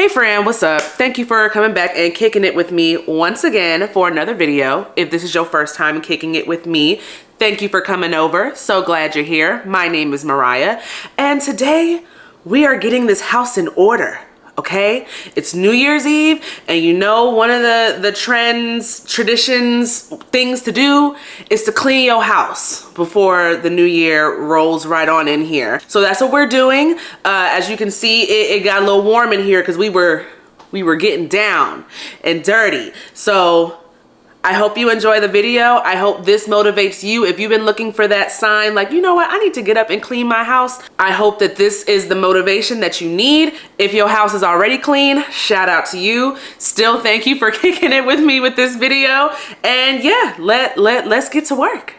Hey friend, what's up? Thank you for coming back and kicking it with me once again for another video. If this is your first time kicking it with me, thank you for coming over. So glad you're here. My name is Mariah, and today we are getting this house in order. Okay, it's New Year's Eve, and you know one of the trends, traditions, things to do is to clean your house before the new year rolls right on in here. So that's what we're doing. As you can see, it got a little warm in here because we were getting down and dirty. So I hope you enjoy the video. I hope this motivates you. If you've been looking for that sign, like, you know what, I need to get up and clean my house. I hope that this is the motivation that you need. If your house is already clean, shout out to you. Still, thank you for kicking it with me with this video. And yeah, let's get to work.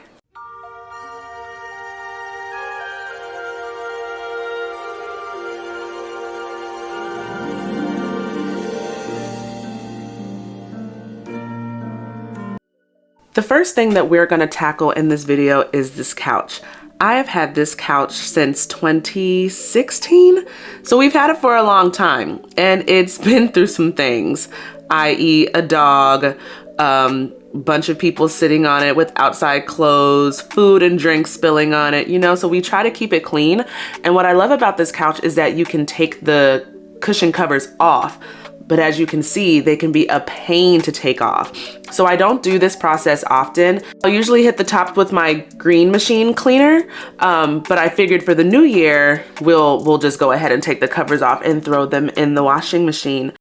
The first thing that we're gonna tackle in this video is this couch. I have had this couch since 2016, so we've had it for a long time, and it's been through some things, i.e. a dog, bunch of people sitting on it with outside clothes, food and drink spilling on it, you know, so we try to keep it clean. And what I love about this couch is that you can take the cushion covers off, but as you can see, they can be a pain to take off. So I don't do this process often. I'll usually hit the top with my green machine cleaner, but I figured for the new year, we'll just go ahead and take the covers off and throw them in the washing machine.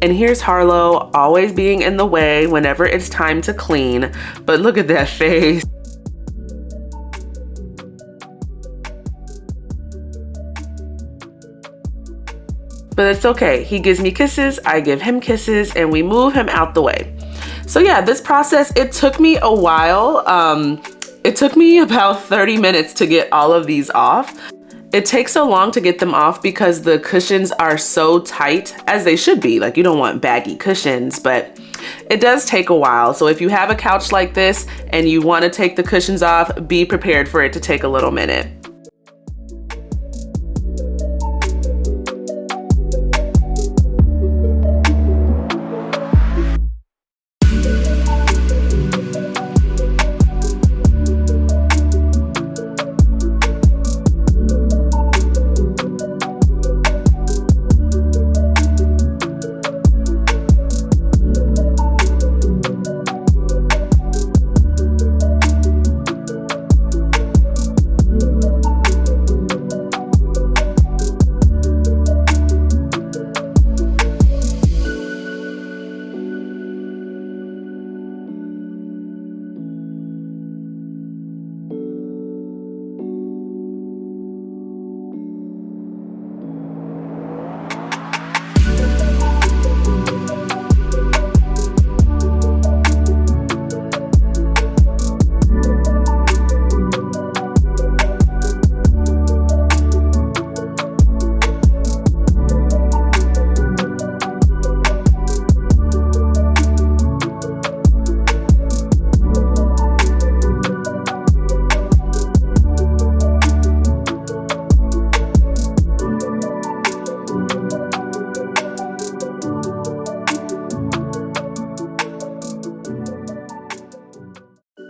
And here's Harlow always being in the way whenever it's time to clean, but look at that face. But it's okay. He gives me kisses, I give him kisses, and we move him out the way. So yeah, this process, it took me a while. It took me about 30 minutes to get all of these off. It takes so long to get them off because the cushions are so tight, as they should be. Like, you don't want baggy cushions, but it does take a while. So if you have a couch like this and you want to take the cushions off, be prepared for it to take a little minute.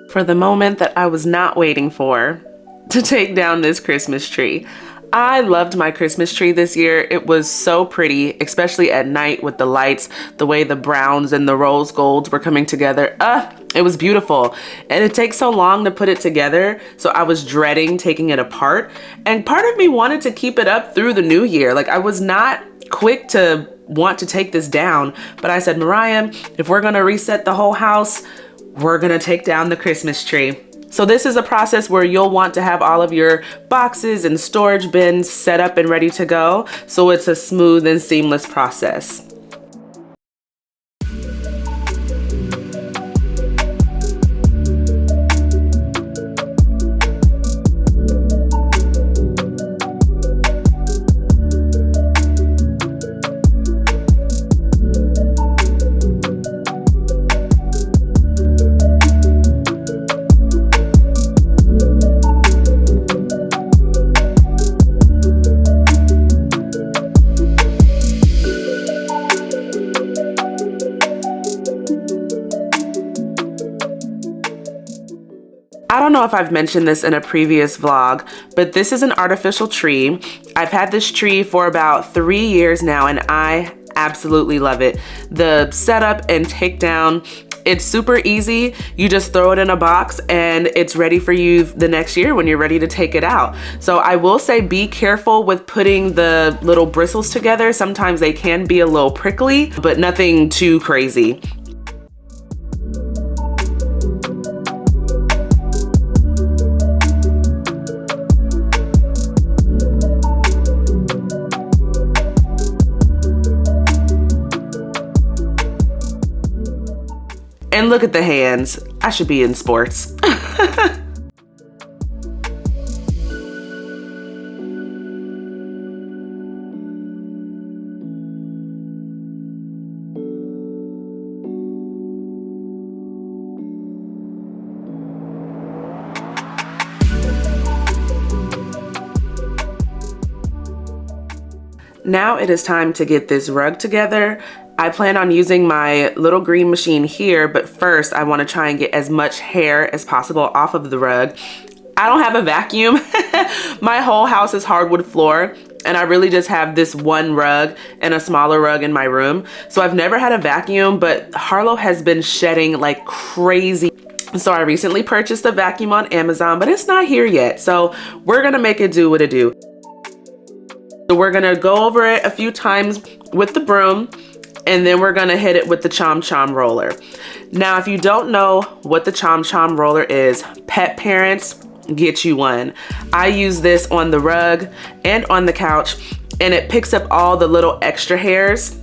For the moment that I was not waiting for, to take down this Christmas tree. I loved my Christmas tree this year. It was so pretty, especially at night with the lights, the way the browns and the rose golds were coming together. It was beautiful. And it takes so long to put it together, so I was dreading taking it apart. And part of me wanted to keep it up through the new year. Like, I was not quick to want to take this down, but I said, Mariah, if we're gonna reset the whole house, we're gonna take down the Christmas tree. So this is a process where you'll want to have all of your boxes and storage bins set up and ready to go, so it's a smooth and seamless process. don't know if I've mentioned this in a previous vlog, but this is an artificial tree. I've had this tree for about 3 years now and I absolutely love it. The setup and takedown, it's super easy. You just throw it in a box and it's ready for you the next year when you're ready to take it out. So I will say be careful with putting the little bristles together. Sometimes they can be a little prickly, but nothing too crazy. And look at the hands. I should be in sports. Now it is time to get this rug together. I plan on using my little green machine here, but first I want to try and get as much hair as possible off of the rug. I don't have a vacuum. My whole house is hardwood floor and I really just have this one rug and a smaller rug in my room. So I've never had a vacuum, but Harlow has been shedding like crazy. So I recently purchased a vacuum on Amazon, but it's not here yet. So we're gonna make it do what it do. So we're gonna go over it a few times with the broom, and then we're gonna hit it with the Chom Chom roller. Now, if you don't know what the Chom Chom roller is, pet parents, get you one. I use this on the rug and on the couch, and it picks up all the little extra hairs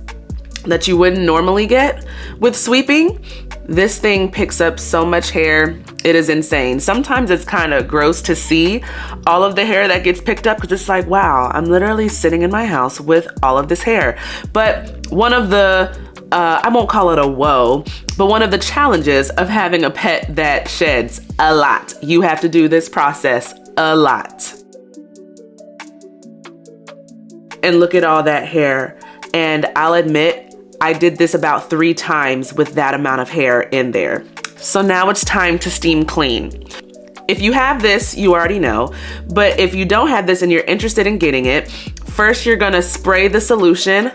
that you wouldn't normally get with sweeping. This thing picks up so much hair, it is insane. Sometimes it's kind of gross to see all of the hair that gets picked up because it's like, wow, I'm literally sitting in my house with all of this hair. But one of the, I won't call it a woe, but one of the challenges of having a pet that sheds a lot, you have to do this process a lot. And look at all that hair. And I'll admit, I did this about 3 times with that amount of hair in there. So now it's time to steam clean. If you have this, you already know, but if you don't have this and you're interested in getting it, first you're gonna spray the solution.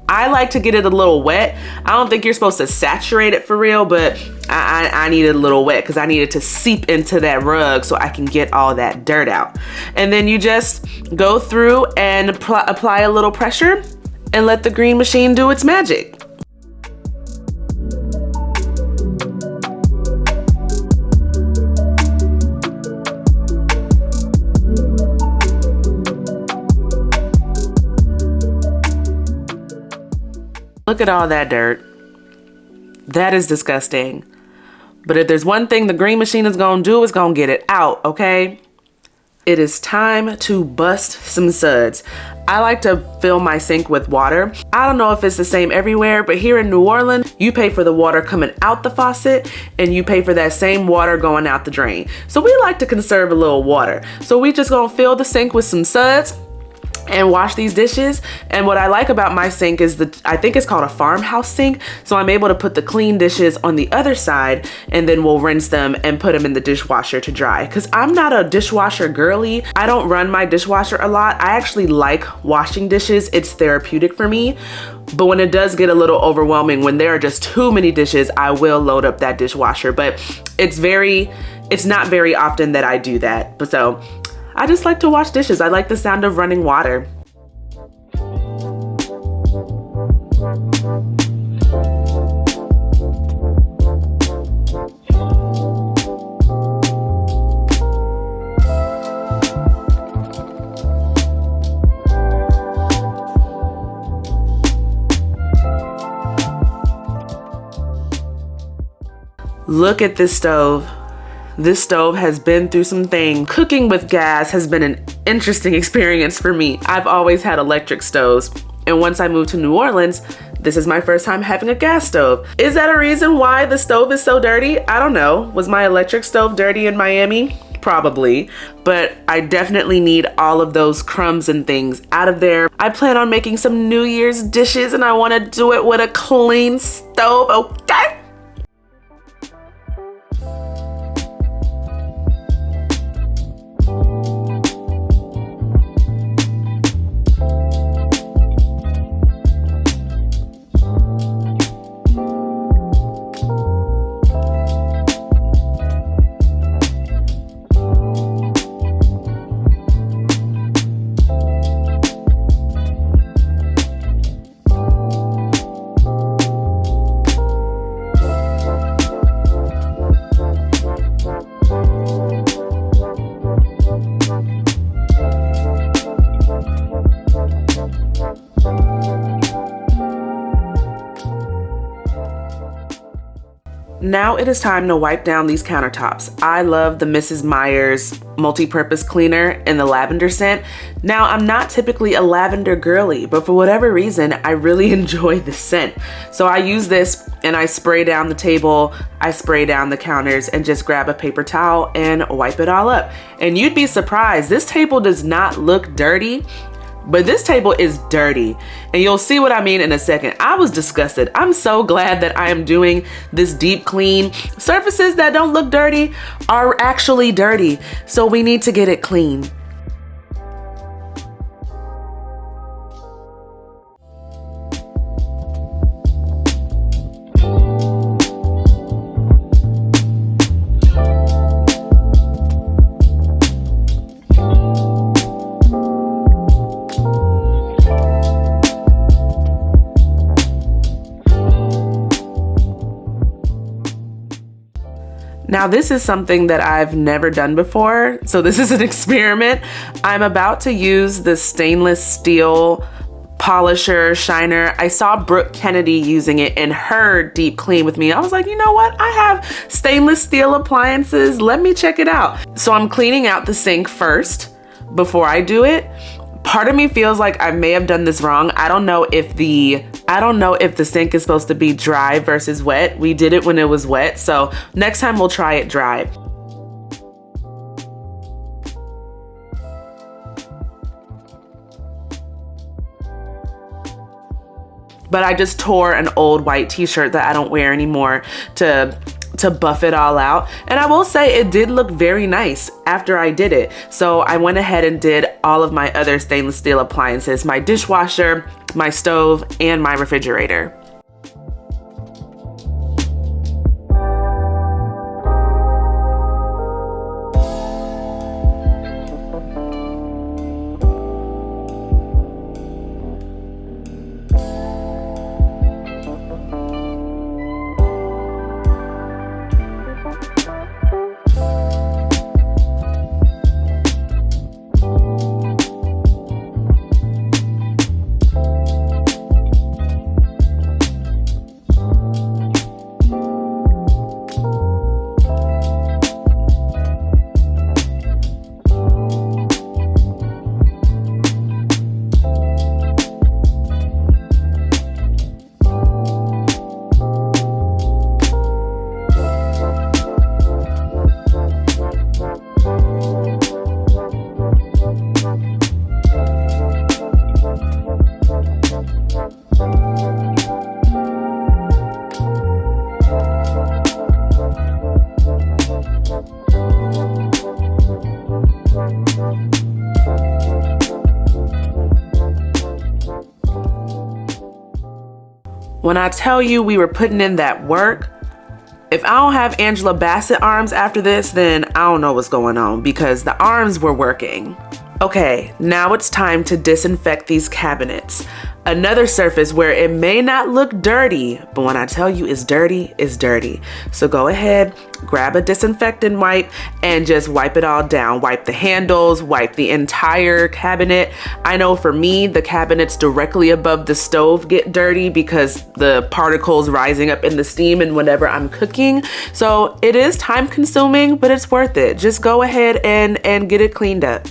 I like to get it a little wet. I don't think you're supposed to saturate it for real, but I need it a little wet because I need it to seep into that rug so I can get all that dirt out. And then you just go through and apply a little pressure and let the green machine do its magic. Look at all that dirt. That is disgusting. But if there's one thing the green machine is gonna do, it's gonna get it out, okay? It is time to bust some suds. I like to fill my sink with water. I don't know if it's the same everywhere, but here in New Orleans, you pay for the water coming out the faucet and you pay for that same water going out the drain. So we like to conserve a little water. So we just gonna fill the sink with some suds and wash these dishes. And what I like about my sink is I think it's called a farmhouse sink. So I'm able to put the clean dishes on the other side and then we'll rinse them and put them in the dishwasher to dry. Cause I'm not a dishwasher girly. I don't run my dishwasher a lot. I actually like washing dishes. It's therapeutic for me. But when it does get a little overwhelming, when there are just too many dishes, I will load up that dishwasher. But it's not very often that I do that. But so I just like to wash dishes. I like the sound of running water. Look at this stove. This stove has been through some things. Cooking with gas has been an interesting experience for me. I've always had electric stoves. And once I moved to New Orleans, this is my first time having a gas stove. Is that a reason why the stove is so dirty? I don't know. Was my electric stove dirty in Miami? Probably, but I definitely need all of those crumbs and things out of there. I plan on making some New Year's dishes and I want to do it with a clean stove, okay? Now it is time to wipe down these countertops. I love the Mrs. Meyer's multi-purpose cleaner in the lavender scent. Now, I'm not typically a lavender girly, but for whatever reason, I really enjoy this scent. So I use this and I spray down the table, I spray down the counters, and just grab a paper towel and wipe it all up. And you'd be surprised, this table does not look dirty, but this table is dirty, and you'll see what I mean in a second. I was disgusted. I'm so glad that I am doing this deep clean. Surfaces that don't look dirty are actually dirty, so we need to get it clean. Now this is something that I've never done before, so this is an experiment. I'm about to use the stainless steel polisher shiner. I saw Brooke Kennedy using it in her deep clean with me. I was like, you know what? I have stainless steel appliances. Let me check it out. So I'm cleaning out the sink first before I do it. Part of me feels like I may have done this wrong. I don't know if the sink is supposed to be dry versus wet. We did it when it was wet, so next time we'll try it dry. But I just tore an old white t-shirt that I don't wear anymore to buff it all out. And I will say it did look very nice after I did it. So I went ahead and did all of my other stainless steel appliances, my dishwasher, my stove, and my refrigerator. When I tell you we were putting in that work, if I don't have Angela Bassett arms after this, then I don't know what's going on, because the arms were working. Okay, now it's time to disinfect these cabinets. Another surface where it may not look dirty, but when I tell you it's dirty, it's dirty. So go ahead, grab a disinfectant wipe and just wipe it all down. Wipe the handles, wipe the entire cabinet. I know for me, the cabinets directly above the stove get dirty because the particles rising up in the steam and whenever I'm cooking. So it is time consuming, but it's worth it. Just go ahead and get it cleaned up.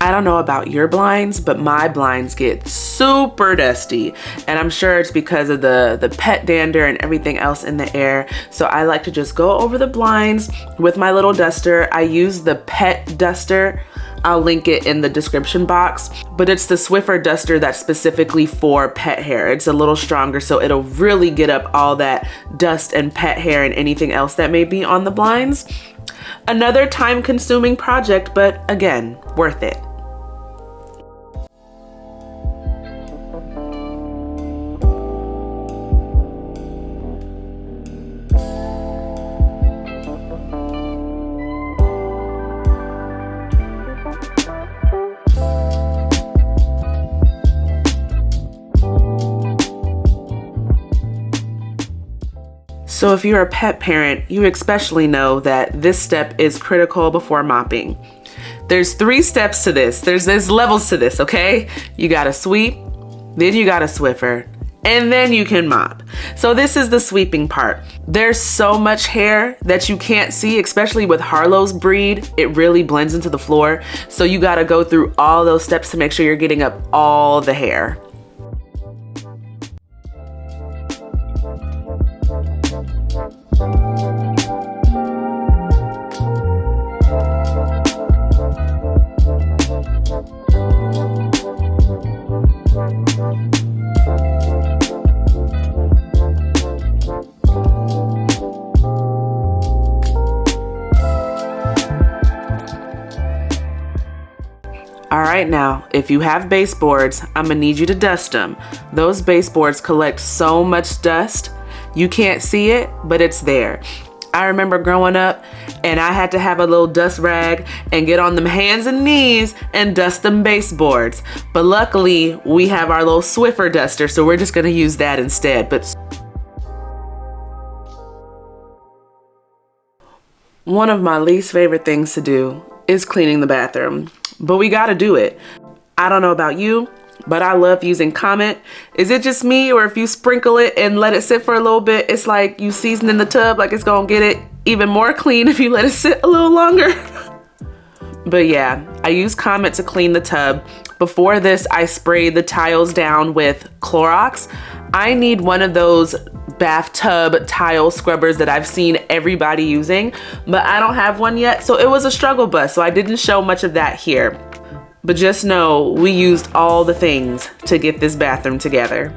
I don't know about your blinds, but my blinds get super dusty, and I'm sure it's because of the pet dander and everything else in the air. So I like to just go over the blinds with my little duster. I use the pet duster. I'll link it in the description box, but it's the Swiffer duster that's specifically for pet hair. It's a little stronger, so it'll really get up all that dust and pet hair and anything else that may be on the blinds. Another time-consuming project, but again, worth it. So if you're a pet parent, you especially know that this step is critical before mopping. There's 3 steps to this. There's levels to this, okay? You gotta sweep, then you gotta Swiffer, and then you can mop. So this is the sweeping part. There's so much hair that you can't see, especially with Harlow's breed. It really blends into the floor. So you gotta go through all those steps to make sure you're getting up all the hair. All right, now, if you have baseboards, I'm gonna need you to dust them. Those baseboards collect so much dust, you can't see it, but it's there. I remember growing up and I had to have a little dust rag and get on them hands and knees and dust them baseboards. But luckily, we have our little Swiffer duster, so we're just gonna use that instead. But one of my least favorite things to do is cleaning the bathroom. But we gotta do it. I don't know about you, but I love using Comet. Is it just me, or if you sprinkle it and let it sit for a little bit, it's like you seasoning the tub, like it's gonna get it even more clean if you let it sit a little longer? But yeah, I use Comet to clean the tub. Before this, I sprayed the tiles down with Clorox. I need one of those bathtub tile scrubbers that I've seen everybody using, but I don't have one yet, so it was a struggle bus, so I didn't show much of that here. But just know, we used all the things to get this bathroom together.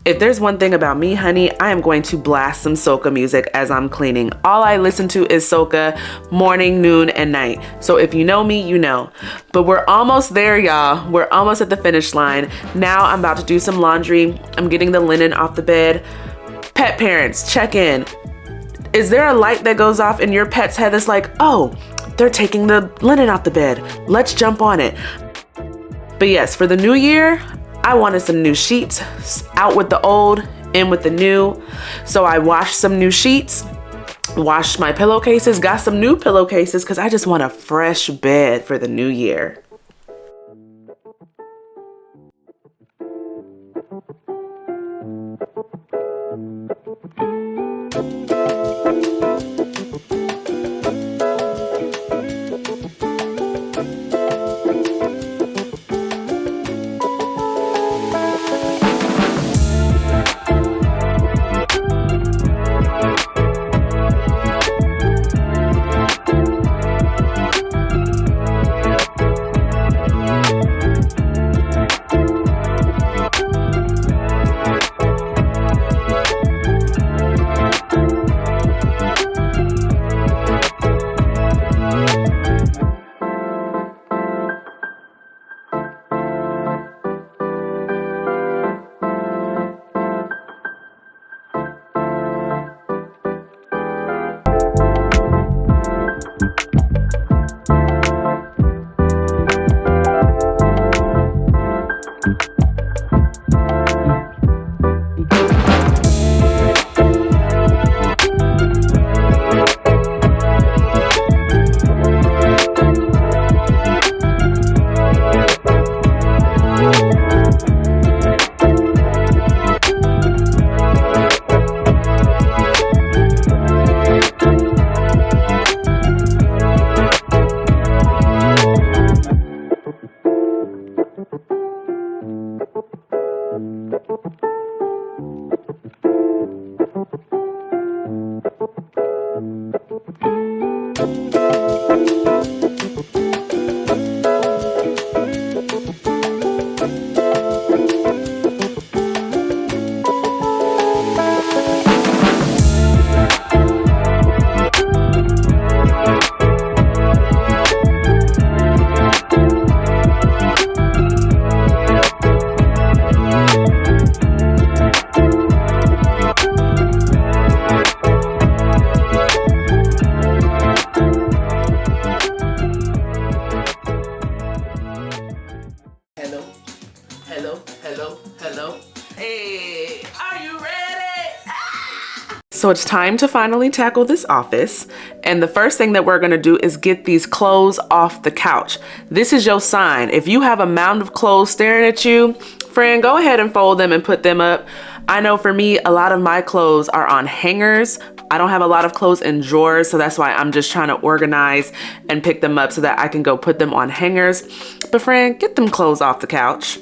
If there's one thing about me, honey, I am going to blast some soca music as I'm cleaning. All I listen to is soca morning, noon, and night. So if you know me, you know. But we're almost there, y'all. We're almost at the finish line. Now I'm about to do some laundry. I'm getting the linen off the bed. Pet parents, check in. Is there a light that goes off in your pet's head that's like, oh, they're taking the linen off the bed. Let's jump on it. But yes, for the new year, I wanted some new sheets, out with the old, in with the new. So I washed some new sheets, washed my pillowcases, got some new pillowcases because I just want a fresh bed for the new year. Hello. Hey, are you ready? So it's time to finally tackle this office. And the first thing that we're gonna do is get these clothes off the couch. This is your sign. If you have a mound of clothes staring at you, friend, go ahead and fold them and put them up. I know for me, a lot of my clothes are on hangers. I don't have a lot of clothes in drawers, so that's why I'm just trying to organize and pick them up so that I can go put them on hangers. But friend, get them clothes off the couch.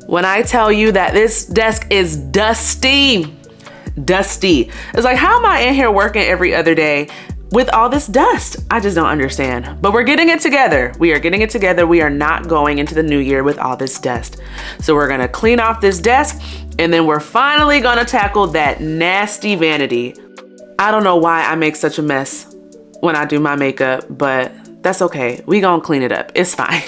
When I tell you that this desk is dusty. It's like, how am I in here working every other day with all this dust? I just don't understand. But we're getting it together. We are getting it together. We are not going into the new year with all this dust. So we're gonna clean off this desk, and then we're finally gonna tackle that nasty vanity. I don't know why I make such a mess when I do my makeup, but that's okay. We gonna clean it up. It's fine.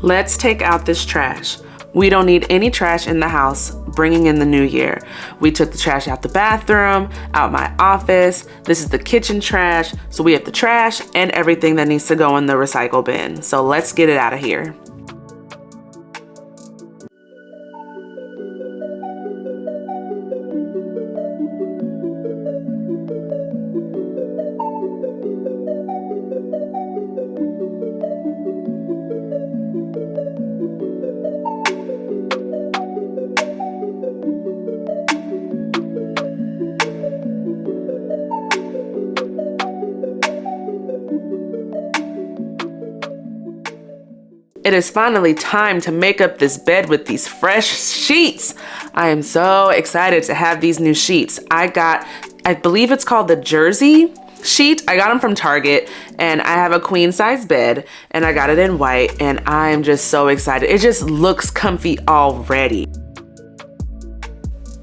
Let's take out this trash. We don't need any trash in the house, bringing in the new year. We took the trash out the bathroom, out my office. This is the kitchen trash. So we have the trash and everything that needs to go in the recycle bin. So let's get it out of here. It is finally time to make up this bed with these fresh sheets. I am so excited to have these new sheets. I believe it's called the Jersey sheet. I got them from Target, and I have a queen size bed, and I got it in white, and I'm just so excited. It just looks comfy already.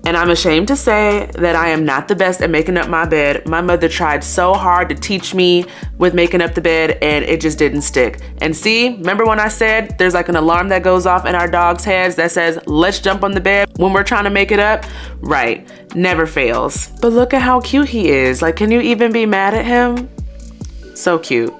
And I'm ashamed to say that I am not the best at making up my bed. My mother tried so hard to teach me with making up the bed, and it just didn't stick. And see, remember when I said there's like an alarm that goes off in our dog's heads that says, let's jump on the bed when we're trying to make it up? Right, never fails. But look at how cute he is. Like, can you even be mad at him? So cute.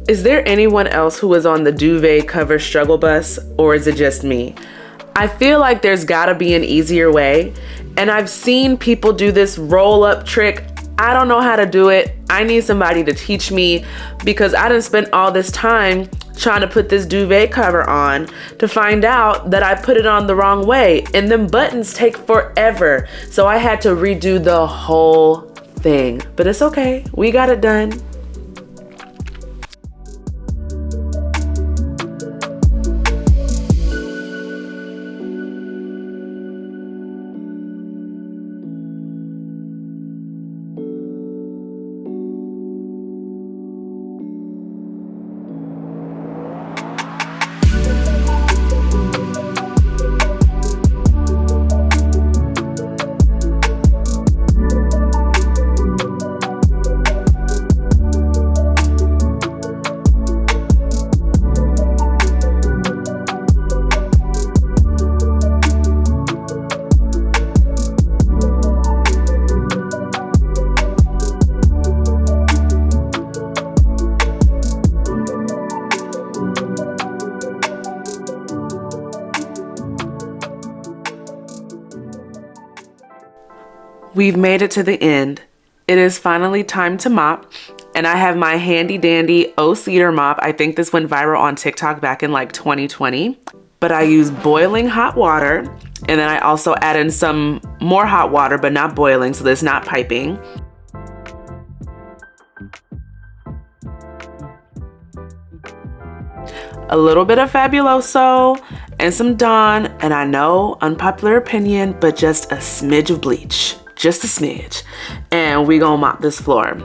Is there anyone else who was on the duvet cover struggle bus, or is it just me? I feel like there's gotta be an easier way, and I've seen people do this roll up trick. I don't know how to do it. I need somebody to teach me, because I done spent all this time trying to put this duvet cover on to find out that I put it on the wrong way, and them buttons take forever. So I had to redo the whole thing, but it's okay. We got it done. We've made it to the end. It is finally time to mop, and I have my handy dandy cedar mop. I think this went viral on TikTok back in like 2020, but I use boiling hot water, and then I also add in some more hot water, but not boiling, so there's not piping. A little bit of Fabuloso and some Dawn, and I know, unpopular opinion, but just a smidge of bleach. Just a smidge, and we gonna mop this floor.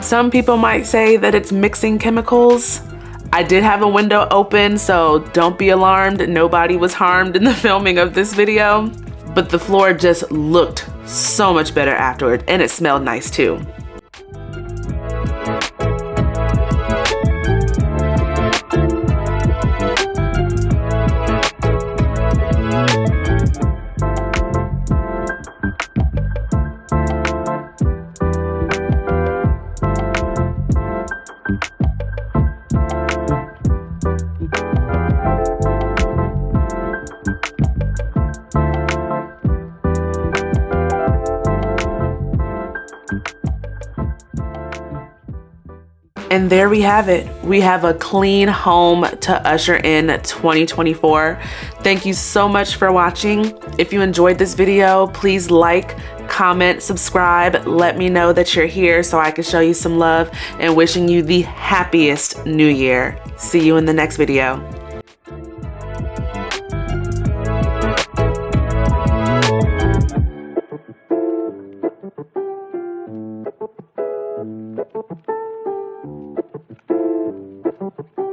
Some people might say that it's mixing chemicals. I did have a window open, so don't be alarmed. Nobody was harmed in the filming of this video, but the floor just looked so much better afterward, and it smelled nice too. And there we have it. We have a clean home to usher in 2024. Thank you so much for watching. If you enjoyed this video, please like, comment, subscribe. Let me know that you're here so I can show you some love, and wishing you the happiest new year. See you in the next video. you.